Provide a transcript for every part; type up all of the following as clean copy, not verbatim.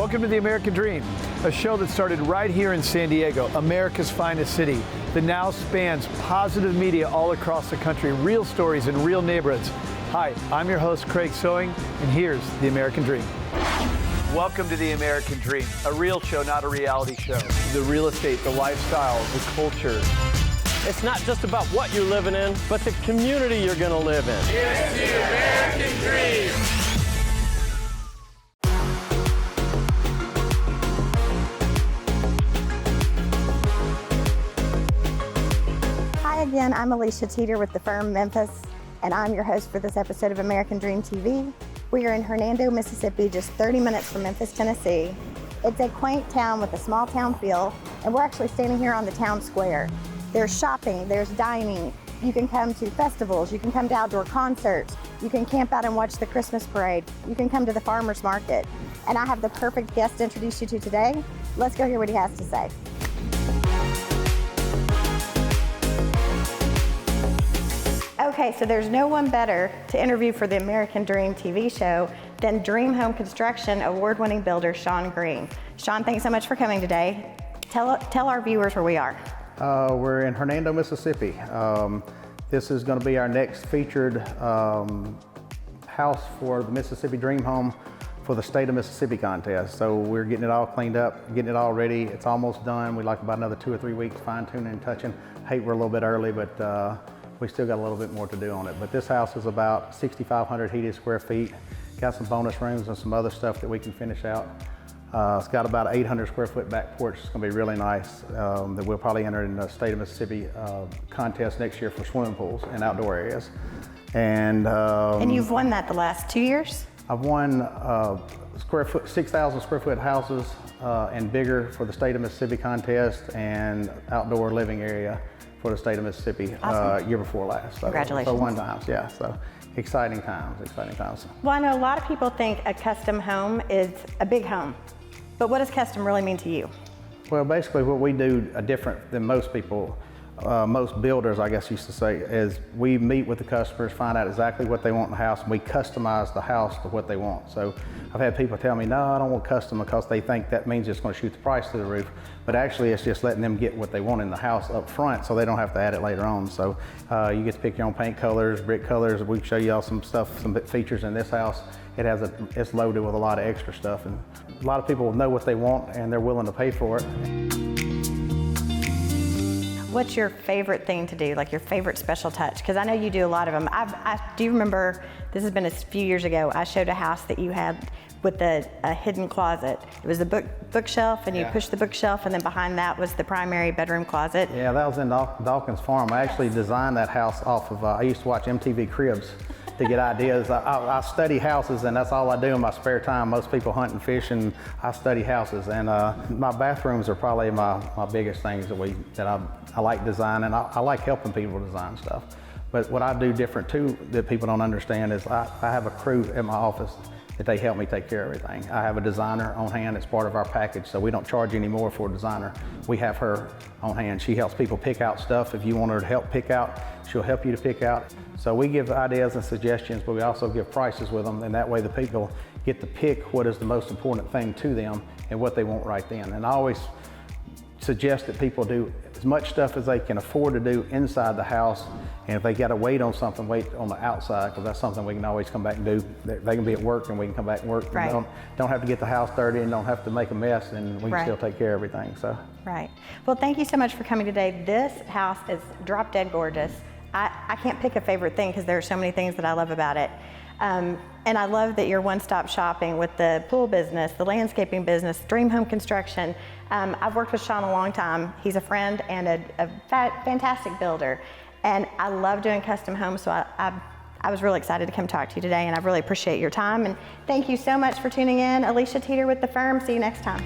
Welcome to The American Dream, a show that started right here in San Diego, America's finest city, that now spans positive media all across the country, real stories in real neighborhoods. Hi, I'm your host, Craig Sewing, and here's The American Dream. Welcome to The American Dream, a real show, not a reality show. The real estate, the lifestyle, the culture. It's not just about what you're living in, but the community you're going to live in. It's The American Dream. Hi again, I'm Alicia Teeter with the firm Memphis, and I'm your host for this episode of American Dream TV. We are in Hernando, Mississippi, just 30 minutes from Memphis, Tennessee. It's a quaint town with a small town feel, and we're actually standing here on the town square. There's shopping, there's dining, you can come to festivals, you can come to outdoor concerts, you can camp out and watch the Christmas parade, you can come to the farmer's market. And I have the perfect guest to introduce you to today. Let's go hear what he has to say. Okay, so there's no one better to interview for the American Dream TV show than Dream Home Construction award-winning builder Sean Green. Sean, thanks so much for coming today. Tell our viewers where we are. We're in Hernando, Mississippi. This is going to be our next featured house for the Mississippi Dream Home for the State of Mississippi contest. So we're getting it all cleaned up, getting it all ready. It's almost done. We'd like about another 2 or 3 weeks fine-tuning and touching. Hate we're a little bit early, but we still got a little bit more to do on it. But this house is about 6,500 heated square feet. Got some bonus rooms and some other stuff that we can finish out. It's got about an 800 square foot back porch. It's gonna be really nice. That we'll probably enter in the State of Mississippi contest next year for swimming pools and outdoor areas. And you've won that the last 2 years? I've won 6,000 square foot houses and bigger for the State of Mississippi contest and outdoor living area for the State of Mississippi. Awesome. Year before last. So, Congratulations. So 1 time, yeah. So exciting times, exciting times. Well, I know a lot of people think a custom home is a big home, but what does custom really mean to you? Well, basically what we do different than most people, most builders, I guess used to say, is we meet with the customers, find out exactly what they want in the house, and we customize the house to what they want. So I've had people tell me, no, I don't want custom, because they think that means it's going to shoot the price through the roof. But actually it's just letting them get what they want in the house up front so they don't have to add it later on. So you get to pick your own paint colors, brick colors. We can show you all some stuff, some features in this house. It's loaded with a lot of extra stuff, and a lot of people know what they want and they're willing to pay for it. What's your favorite thing to do, like your favorite special touch? Because I know you do a lot of them. Do you remember, this has been a few years ago, I showed a house that you had with a hidden closet. It was the bookshelf, and you pushed the bookshelf, and then behind that was the primary bedroom closet. Yeah, that was in Dawkins Farm. I actually designed that house off of, I used to watch MTV Cribs to get ideas. I study houses, and that's all I do in my spare time. Most people hunt and fish, and I study houses. And my bathrooms are probably my biggest things that I like designing. I like helping people design stuff. But what I do different too that people don't understand is I have a crew at my office that they help me take care of everything. I have a designer on hand. It's part of our package, so we don't charge any more for a designer. We have her on hand. She helps people pick out stuff. If you want her to help pick out, she'll help you to pick out. So we give ideas and suggestions, but we also give prices with them, and that way the people get to pick what is the most important thing to them and what they want right then. And I always suggest that people do as much stuff as they can afford to do inside the house, and if they got to wait on something, wait on the outside, because that's something we can always come back and do. They can be at work and we can come back and work. Right. Don't have to get the house dirty and don't have to make a mess, and we can still take care of everything. So. Right. Well, thank you so much for coming today. This house is drop dead gorgeous. I can't pick a favorite thing because there are so many things that I love about it. And I love that you're one-stop shopping with the pool business, the landscaping business, Dream Home Construction. I've worked with Sean a long time. He's a friend and a fantastic builder. And I love doing custom homes, so I was really excited to come talk to you today, and I really appreciate your time. And thank you so much for tuning in. Alicia Teeter with the firm. See you next time.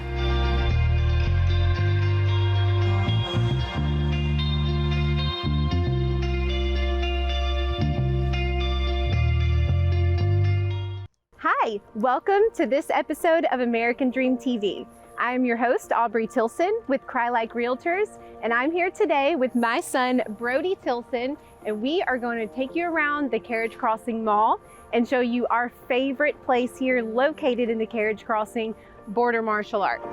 Hi, welcome to this episode of American Dream TV. I'm your host, Aubrey Tilson with Cry Like Realtors, and I'm here today with my son, Brody Tilson, and we are going to take you around the Carriage Crossing Mall and show you our favorite place here located in the Carriage Crossing, Border Martial Arts.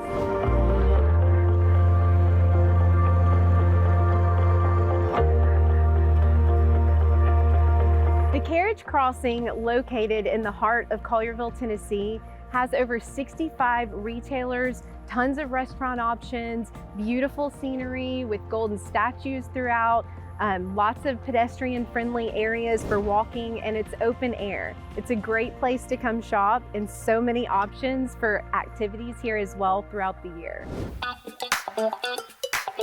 The Carriage Crossing, located in the heart of Collierville, Tennessee, has over 65 retailers, tons of restaurant options, beautiful scenery with golden statues throughout, lots of pedestrian-friendly areas for walking, and it's open air. It's a great place to come shop and so many options for activities here as well throughout the year.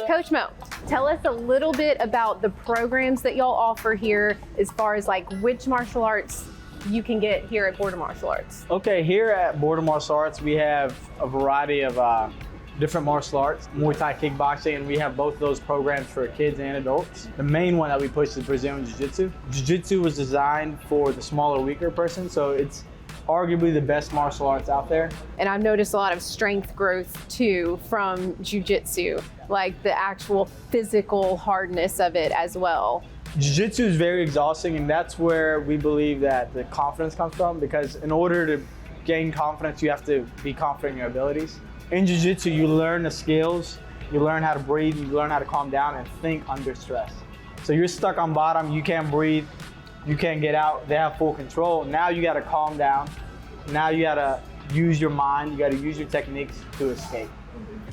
Coach Mo, tell us a little bit about the programs that y'all offer here as far as like which martial arts you can get here at Border Martial Arts. Okay, here at Border Martial Arts, we have a variety of different martial arts, Muay Thai, kickboxing, and we have both of those programs for kids and adults. The main one that we push is Brazilian Jiu-Jitsu. Jiu-Jitsu was designed for the smaller, weaker person, so it's arguably the best martial arts out there. And I've noticed a lot of strength growth too from Jiu-Jitsu, like the actual physical hardness of it as well. Jiu-Jitsu is very exhausting, and that's where we believe that the confidence comes from, because in order to gain confidence, you have to be confident in your abilities. In Jiu-Jitsu, you learn the skills, you learn how to breathe, you learn how to calm down and think under stress. So you're stuck on bottom, you can't breathe, you can't get out, they have full control. Now you gotta calm down. Now you gotta use your mind, you gotta use your techniques to escape.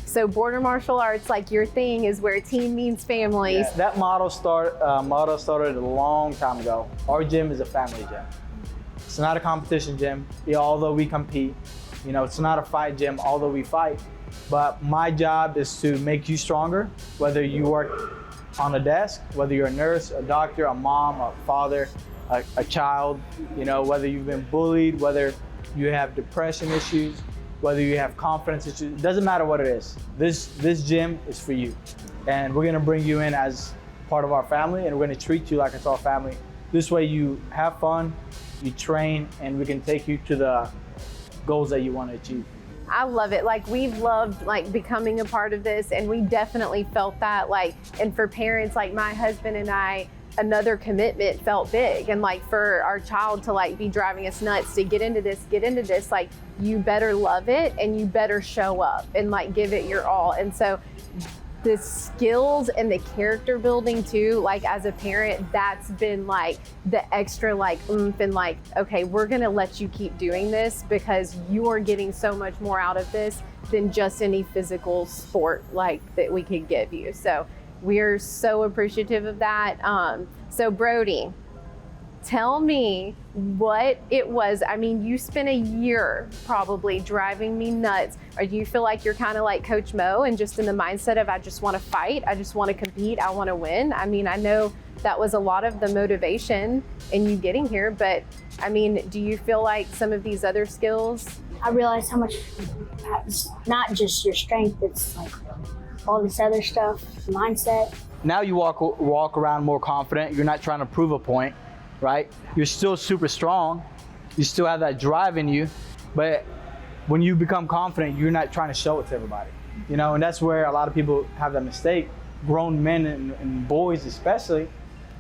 So Border Martial Arts, like your thing, is where team means family. Yeah, that motto started a long time ago. Our gym is a family gym. It's not a competition gym, although we compete. It's not a fight gym, although we fight. But my job is to make you stronger, whether you work on a desk, whether you're a nurse, a doctor, a mom, a father, a child, whether you've been bullied, whether you have depression issues, whether you have confidence issues, it doesn't matter what it is. This gym is for you. And we're gonna bring you in as part of our family, and we're gonna treat you like it's our family. This way you have fun, you train, and we can take you to the goals that you want to achieve. I love it. Like, we've loved like becoming a part of this, and we definitely felt that. Like, and for parents like my husband and I, another commitment felt big. And like for our child to like be driving us nuts to get into this, like, you better love it and you better show up and like give it your all. And so the skills and the character building too, like as a parent, that's been like the extra like oomph and like, okay, we're gonna let you keep doing this because you're getting so much more out of this than just any physical sport like that we could give you. So we're so appreciative of that. So Brody, tell me what it was. I mean, you spent a year probably driving me nuts. Or do you feel like you're kind of like Coach Mo and just in the mindset of, I just want to fight, I just want to compete, I want to win? I mean, I know that was a lot of the motivation in you getting here, but I mean, do you feel like some of these other skills? I realized how much, it's not just your strength, it's like all this other stuff, mindset. Now you walk around more confident. You're not trying to prove a point, right? You're still super strong. You still have that drive in you, but when you become confident, you're not trying to show it to everybody, and that's where a lot of people have that mistake. Grown men and boys especially,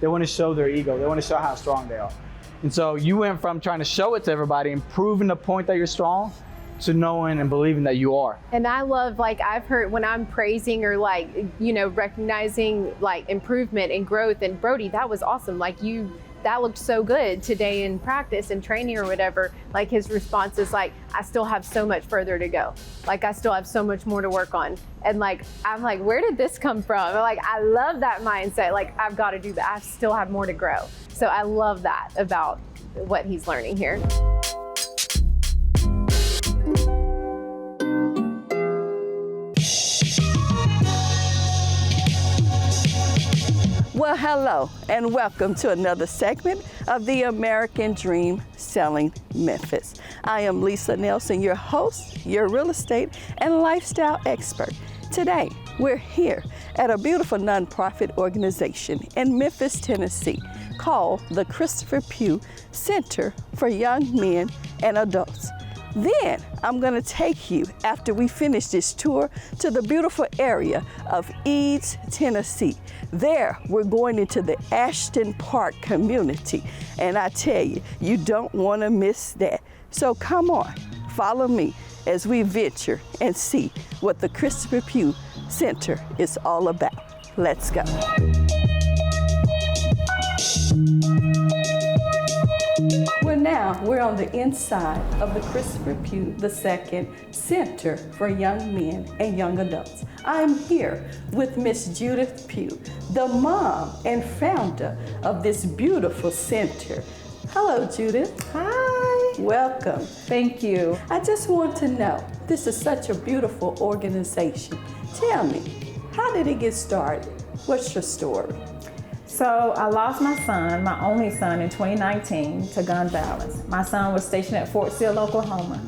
they want to show their ego. They want to show how strong they are. And so you went from trying to show it to everybody and proving the point that you're strong to knowing and believing that you are. And I love, like, I've heard when I'm praising or like, recognizing like improvement and growth, and Brody, that was awesome. Like that looked so good today in practice and training or whatever. Like his response is like, I still have so much further to go. Like I still have so much more to work on. And like, I'm like, where did this come from? Like, I love that mindset. Like, I've got to do that. I still have more to grow. So I love that about what he's learning here. Well, hello, and welcome to another segment of the American Dream Selling Memphis. I am Lisa Nelson, your host, your real estate and lifestyle expert. Today, we're here at a beautiful nonprofit organization in Memphis, Tennessee, called the Christopher Pugh Center for Young Men and Adults. Then I'm going to take you, after we finish this tour, to the beautiful area of Eads, Tennessee. There, we're going into the Aston Park community. And I tell you, you don't want to miss that. So come on, follow me as we venture and see what the Christopher Pugh Center is all about. Let's go. We're on the inside of the Christopher Pugh II Center for Young Men and Young Adults. I'm here with Miss Judith Pugh, the mom and founder of this beautiful center. Hello, Judith. Hi. Welcome. Thank you. I just want to know, this is such a beautiful organization. Tell me, how did it get started? What's your story? So I lost my son, my only son, in 2019 to gun violence. My son was stationed at Fort Sill, Oklahoma.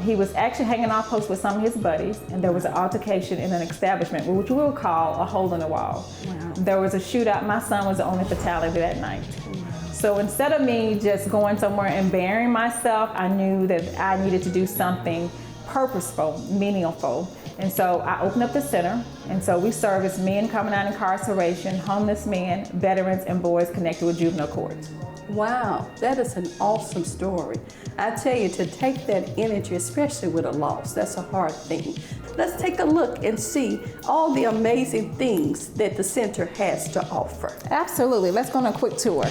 He was actually hanging off post with some of his buddies, and there was an altercation in an establishment, which we would call a hole in the wall. Wow. There was a shootout. My son was the only fatality that night. So instead of me just going somewhere and burying myself, I knew that I needed to do something purposeful, meaningful. And so I opened up the center, and so we service men coming out of incarceration, homeless men, veterans, and boys connected with juvenile courts. Wow, that is an awesome story. I tell you, to take that energy, especially with a loss, that's a hard thing. Let's take a look and see all the amazing things that the center has to offer. Absolutely, let's go on a quick tour.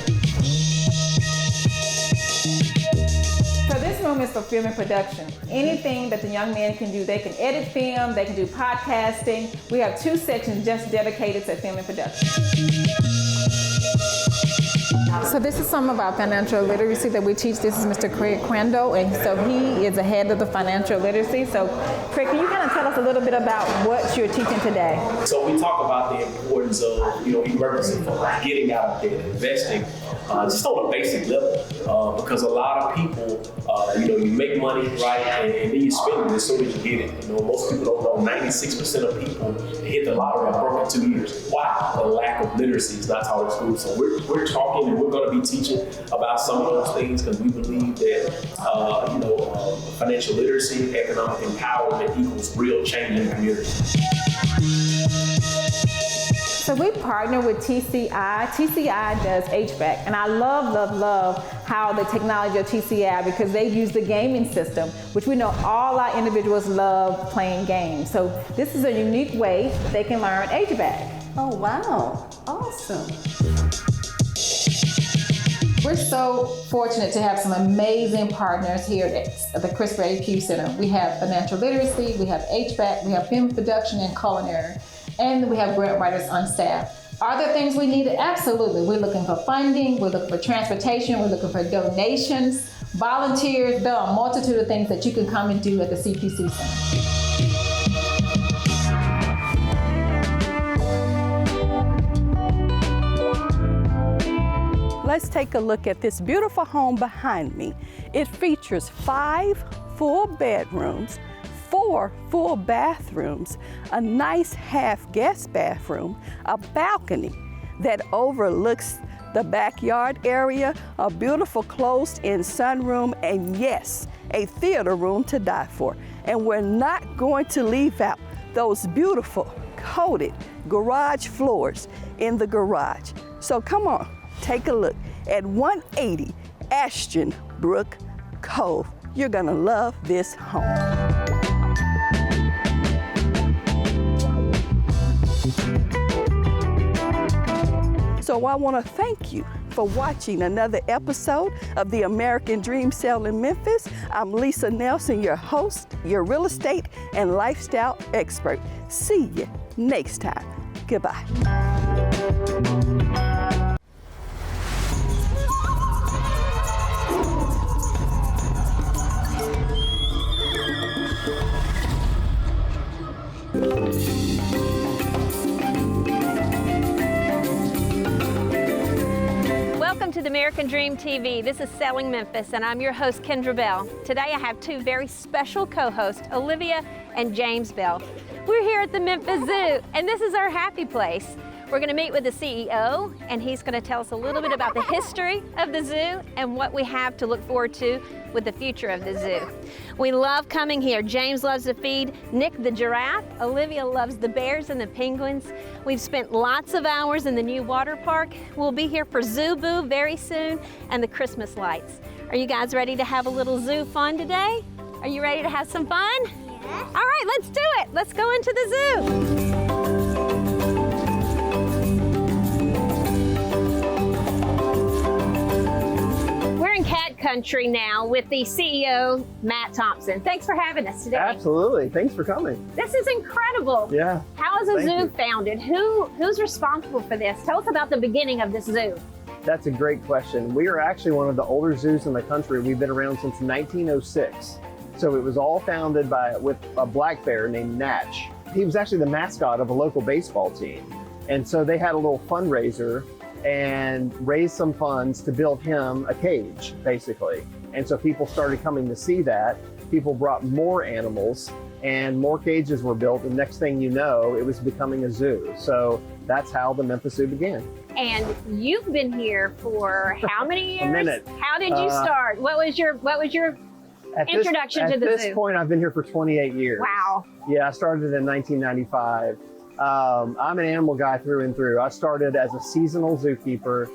So this room is for film and production. Anything that the young men can do, they can edit film, they can do podcasting. We have 2 sections just dedicated to film and production. So this is some of our financial literacy that we teach. This is Mr. Craig Crandall, and so he is the head of the financial literacy. So Craig, can you kind of tell us a little bit about what you're teaching today? So we talk about the importance of, emergency funds, getting out of debt, investing, just on a basic level, because a lot of people, you make money, right, and then you spend it as soon as you get it. Most people don't know 96% of people hit the lottery are broke in 2 years. Wow, the lack of literacy is not taught in school. So we're talking and we're going to be teaching about some of those things because we believe that, financial literacy, economic empowerment equals real change in the community. So we partner with TCI. TCI does HVAC, and I love how the technology of TCI, because they use the gaming system, which we know all our individuals love playing games. So this is a unique way they can learn HVAC. Oh, wow, awesome. We're so fortunate to have some amazing partners here at the Christopher Pugh Center. We have financial literacy, we have HVAC, we have film production and culinary, and we have grant writers on staff. Are there things we need? Absolutely. We're looking for funding, we're looking for transportation, we're looking for donations, volunteers. There are a multitude of things that you can come and do at the CPC Center. Let's take a look at this beautiful home behind me. It features 5 full bedrooms, 4 full bathrooms, a nice half guest bathroom, a balcony that overlooks the backyard area, a beautiful closed-in sunroom, and yes, a theater room to die for. And we're not going to leave out those beautiful coated garage floors in the garage. So come on. Take a look at 180 Aston Brook Cove. You're gonna love this home. So I wanna thank you for watching another episode of the American Dream Sale in Memphis. I'm Lisa Nelson, your host, your real estate and lifestyle expert. See you next time. Goodbye. Welcome to the American Dream TV. This is Selling Memphis, and I'm your host, Kendra Bell. Today I have 2 very special co-hosts, Olivia and James Bell. We're here at the Memphis Zoo, and this is our happy place. We're going to meet with the CEO, and he's going to tell us a little bit about the history of the zoo and what we have to look forward to with the future of the zoo. We love coming here. James loves to feed Nick the giraffe. Olivia loves the bears and the penguins. We've spent lots of hours in the new water park. We'll be here for Zoo Boo very soon and the Christmas lights. Are you guys ready to have a little zoo fun today? Are you ready to have some fun? Yes. All right, let's do it. Let's go into the zoo. We're in cat country now with the CEO, Matt Thompson. Thanks for having us today. Absolutely. Thanks for coming. This is incredible. Yeah. How is a zoo founded? Who's responsible for this? Tell us about the beginning of this zoo. That's a great question. We are actually one of the older zoos in the country. We've been around since 1906. So it was all founded with a black bear named Natch. He was actually the mascot of a local baseball team. And so they had a little fundraiser and raised some funds to build him a cage, basically. And so people started coming to see that. People brought more animals and more cages were built. And next thing you know, it was becoming a zoo. So that's how the Memphis Zoo began. And you've been here for how many years? A minute. How did you start? What was your introduction to the zoo? At this point, I've been here for 28 years. Wow. Yeah, I started in 1995. I'm an animal guy through and through. I started as a seasonal zookeeper,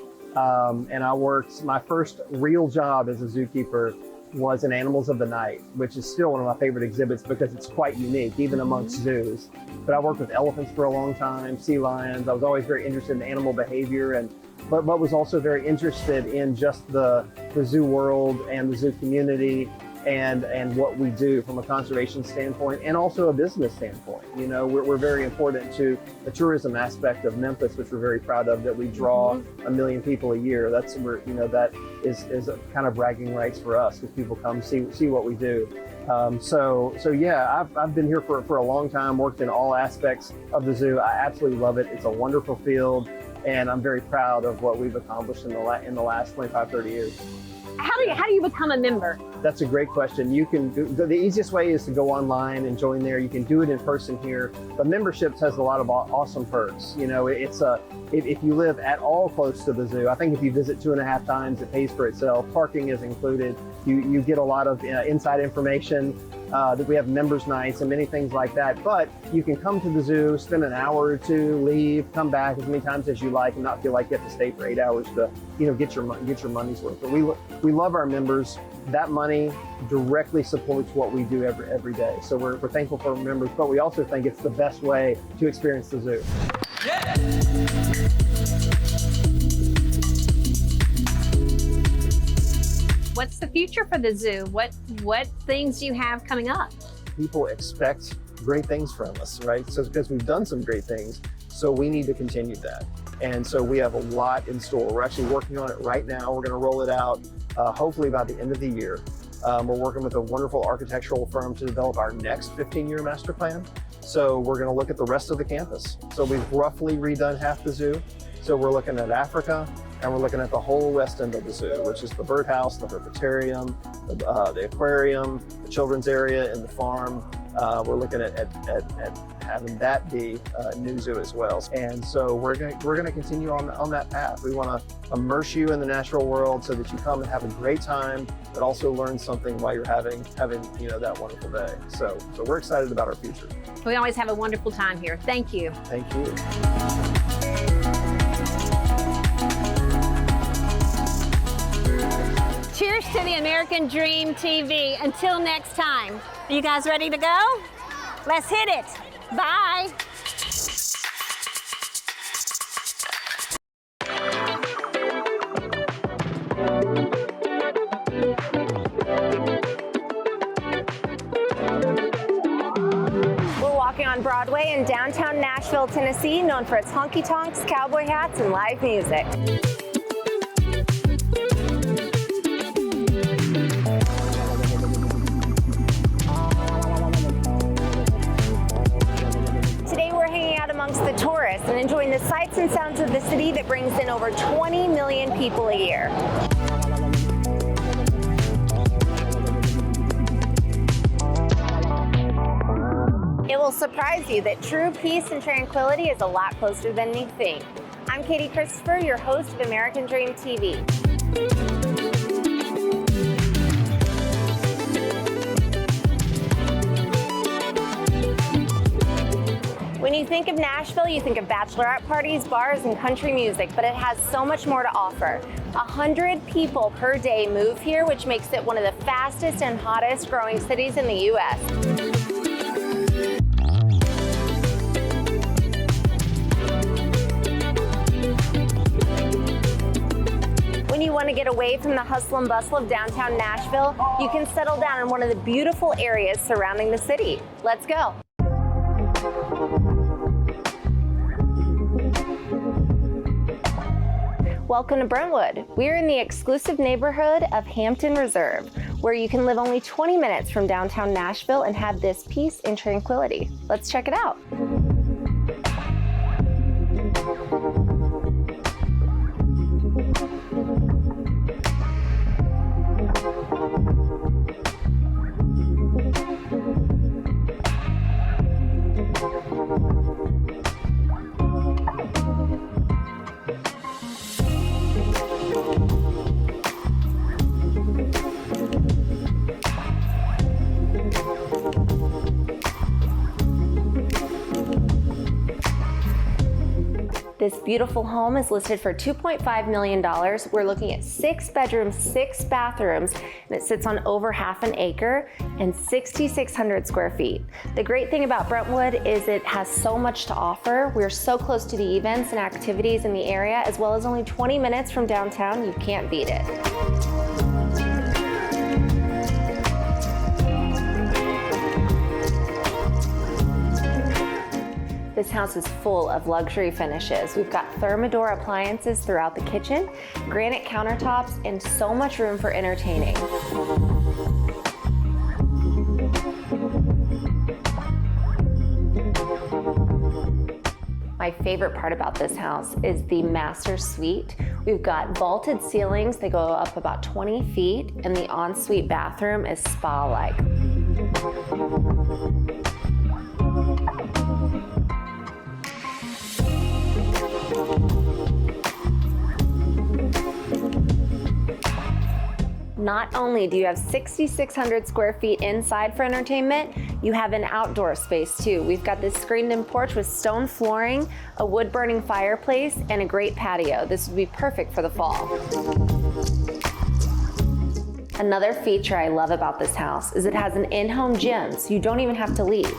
and I worked, my first real job as a zookeeper was in Animals of the Night, which is still one of my favorite exhibits because it's quite unique, even amongst zoos. But I worked with elephants for a long time, sea lions. I was always very interested in animal behavior, but was also very interested in just the zoo world and the zoo community and what we do from a conservation standpoint and also a business standpoint. You know, we're very important to the tourism aspect of Memphis, which we're very proud of, that we draw 1 million people a year. That's where, you know, that is a kind of bragging rights for us because people come see what we do. So yeah, I've been here for a long time, worked in all aspects of the zoo. I absolutely love it. It's a wonderful field, and I'm very proud of what we've accomplished in the last 25, 30 years. How do you become a member? That's a great question. You can the easiest way is to go online and join there. You can do it in person here. But memberships has a lot of awesome perks. You know, it's if you live at all close to the zoo, I think if you visit 2.5 times, it pays for itself. Parking is included. You get a lot of inside information. That we have members nights and many things like that. But you can come to the zoo, spend an hour or two, leave, come back as many times as you like, and not feel like you have to stay for 8 hours to, you know, get your money's worth. But we love our members. That money directly supports what we do every day. So we're thankful for our members, but we also think it's the best way to experience the zoo. Yeah. What's the future for the zoo? What things do you have coming up? People expect great things from us, right? So because we've done some great things, so we need to continue that. And so we have a lot in store. We're actually working on it right now. We're going to roll it out hopefully by the end of the year. We're working with a wonderful architectural firm to develop our next 15-year master plan. So we're going to look at the rest of the campus. So we've roughly redone half the zoo. So we're looking at Africa, and we're looking at the whole west end of the zoo, which is the birdhouse, the herpetarium, the aquarium, the children's area, and the farm. We're looking at having that be a new zoo as well. And so we're gonna continue on that path. We want to immerse you in the natural world so that you come and have a great time, but also learn something while you're having that wonderful day. So we're excited about our future. We always have a wonderful time here. Thank you. Thank you. Cheers to the American Dream TV. Until next time. Are you guys ready to go? Let's hit it. Bye. We're walking on Broadway in downtown Nashville, Tennessee, known for its honky tonks, cowboy hats, and live music. Amongst the tourists and enjoying the sights and sounds of the city that brings in over 20 million people a year. It will surprise you that true peace and tranquility is a lot closer than you think. I'm Katie Christopher, your host of American Dream TV. When you think of Nashville, you think of bachelorette parties, bars, and country music, but it has so much more to offer. 100 people per day move here, which makes it one of the fastest and hottest growing cities in the U.S. When you want to get away from the hustle and bustle of downtown Nashville, you can settle down in one of the beautiful areas surrounding the city. Let's go. Welcome to Brentwood. We're in the exclusive neighborhood of Hampton Reserve, where you can live only 20 minutes from downtown Nashville and have this peace and tranquility. Let's check it out. This beautiful home is listed for $2.5 million. We're looking at 6 bedrooms, 6 bathrooms, and it sits on over half an acre and 6,600 square feet. The great thing about Brentwood is it has so much to offer. We're so close to the events and activities in the area, as well as only 20 minutes from downtown. You can't beat it. This house is full of luxury finishes. We've got Thermador appliances throughout the kitchen, granite countertops, and so much room for entertaining. My favorite part about this house is the master suite. We've got vaulted ceilings. They go up about 20 feet, and the ensuite bathroom is spa-like. Not only do you have 6,600 square feet inside for entertainment, you have an outdoor space too. We've got this screened-in porch with stone flooring, a wood-burning fireplace, and a great patio. This would be perfect for the fall. Another feature I love about this house is it has an in-home gym, so you don't even have to leave.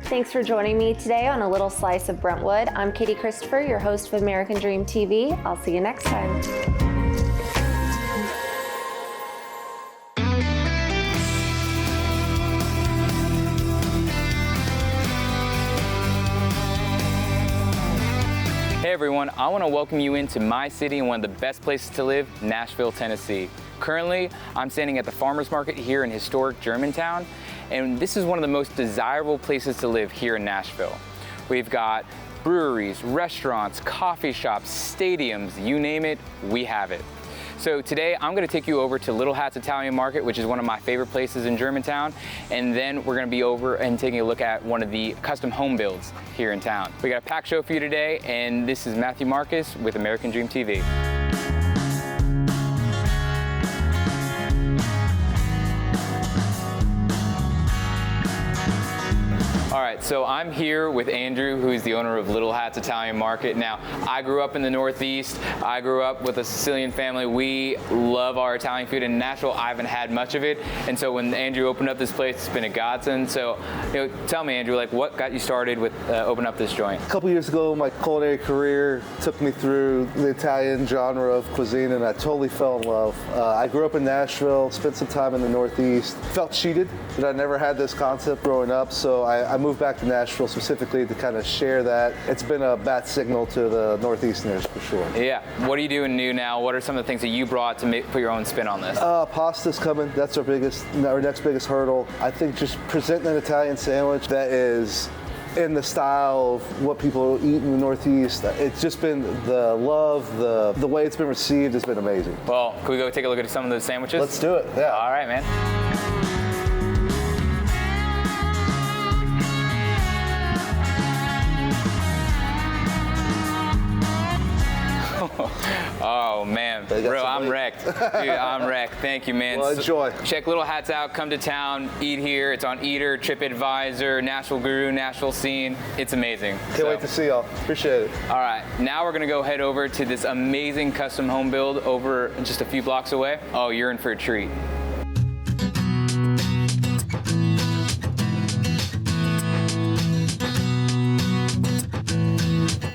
Thanks for joining me today on A Little Slice of Brentwood. I'm Katie Christopher, your host of American Dream TV. I'll see you next time. Hey everyone, I want to welcome you into my city and one of the best places to live, Nashville, Tennessee. Currently, I'm standing at the farmers market here in historic Germantown, and this is one of the most desirable places to live here in Nashville. We've got breweries, restaurants, coffee shops, stadiums, you name it, we have it. So today I'm going to take you over to Little Hats Italian Market, which is one of my favorite places in Germantown, and then we're going to be over and taking a look at one of the custom home builds here in town. We got a packed show for you today, and this is Matthew Marcus with American Dream TV. All right, so I'm here with Andrew, who is the owner of Little Hats Italian Market. Now, I grew up in the Northeast. I grew up with a Sicilian family. We love our Italian food. In Nashville, I haven't had much of it. And so when Andrew opened up this place, it's been a godsend. So, tell me, Andrew, what got you started with opening up this joint? A couple years ago, my culinary career took me through the Italian genre of cuisine, and I totally fell in love. I grew up in Nashville, spent some time in the Northeast, felt cheated that I never had this concept growing up, so I moved back to Nashville specifically to kind of share that. It's been a bad signal to the Northeasterners for sure. Yeah. What are you doing new now? What are some of the things that you brought to put your own spin on this? Pasta's coming. That's our next biggest hurdle. I think just presenting an Italian sandwich that is in the style of what people eat in the Northeast. It's just been the love, the way it's been received has been amazing. Well, can we go take a look at some of those sandwiches? Let's do it. Yeah. All right, man. Oh man, bro, I'm wrecked. Dude, I'm wrecked. Thank you, man. Well, enjoy. Check Little Hats out, come to town, eat here. It's on Eater, TripAdvisor, Nashville Guru, Nashville Scene. It's amazing. Can't wait to see y'all. Appreciate it. All right, now we're gonna go head over to this amazing custom home build over just a few blocks away. Oh, you're in for a treat.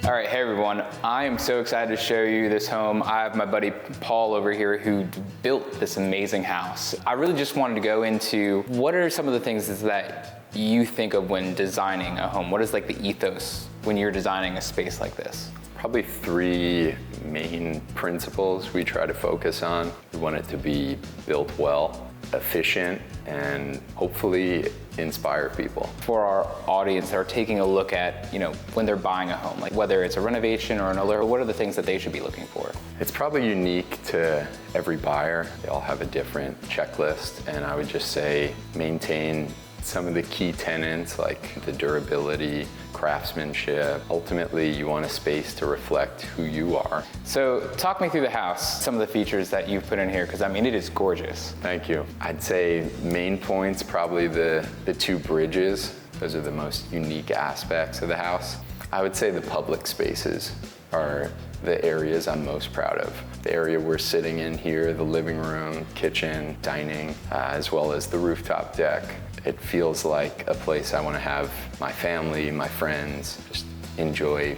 All right, hey everyone. I am so excited to show you this home. I have my buddy Paul over here who built this amazing house. I really just wanted to go into what are some of the things that you think of when designing a home? What is like the ethos when you're designing a space like this? Probably three main principles we try to focus on. We want it to be built well, efficient, and hopefully inspire people. For our audience that are taking a look at, when they're buying a home, like whether it's a renovation or another, what are the things that they should be looking for? It's probably unique to every buyer. They all have a different checklist, and I would just say maintain some of the key tenets like the durability, craftsmanship. Ultimately, you want a space to reflect who you are. So talk me through the house, some of the features that you've put in here, because I mean, it is gorgeous. Thank you. I'd say main points, probably the two bridges. Those are the most unique aspects of the house. I would say the public spaces are the areas I'm most proud of. The area we're sitting in here, the living room, kitchen, dining, as well as the rooftop deck. It feels like a place I want to have my family, my friends, just enjoy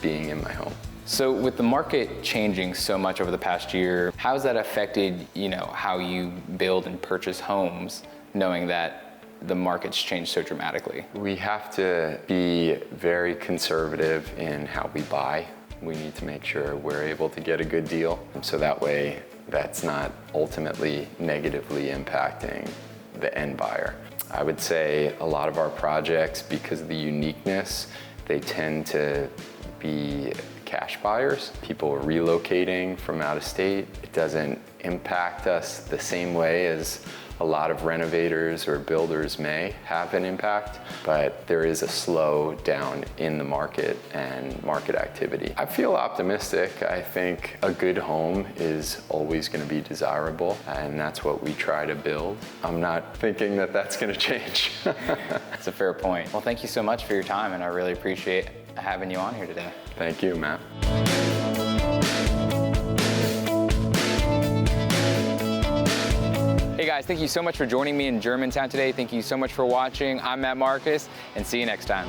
being in my home. So with the market changing so much over the past year, how has that affected, how you build and purchase homes, knowing that the market's changed so dramatically? We have to be very conservative in how we buy. We need to make sure we're able to get a good deal, so that way that's not ultimately negatively impacting the end buyer. I would say a lot of our projects, because of the uniqueness, they tend to be cash buyers. People are relocating from out of state. It doesn't impact us the same way as a lot of renovators or builders may have an impact, but there is a slowdown in the market and market activity. I feel optimistic. I think a good home is always going to be desirable, and that's what we try to build. I'm not thinking that that's going to change. That's a fair point. Well, thank you so much for your time, and I really appreciate having you on here today. Thank you, Matt. Hey guys, thank you so much for joining me in Germantown today. Thank you so much for watching. I'm Matt Marcus, and see you next time.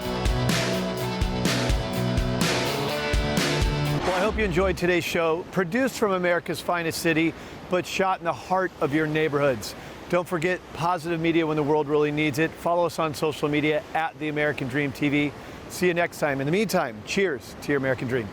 Well, I hope you enjoyed today's show, produced from America's finest city, but shot in the heart of your neighborhoods. Don't forget positive media when the world really needs it. Follow us on social media at The American Dream TV. See you next time. In the meantime, cheers to your American dream.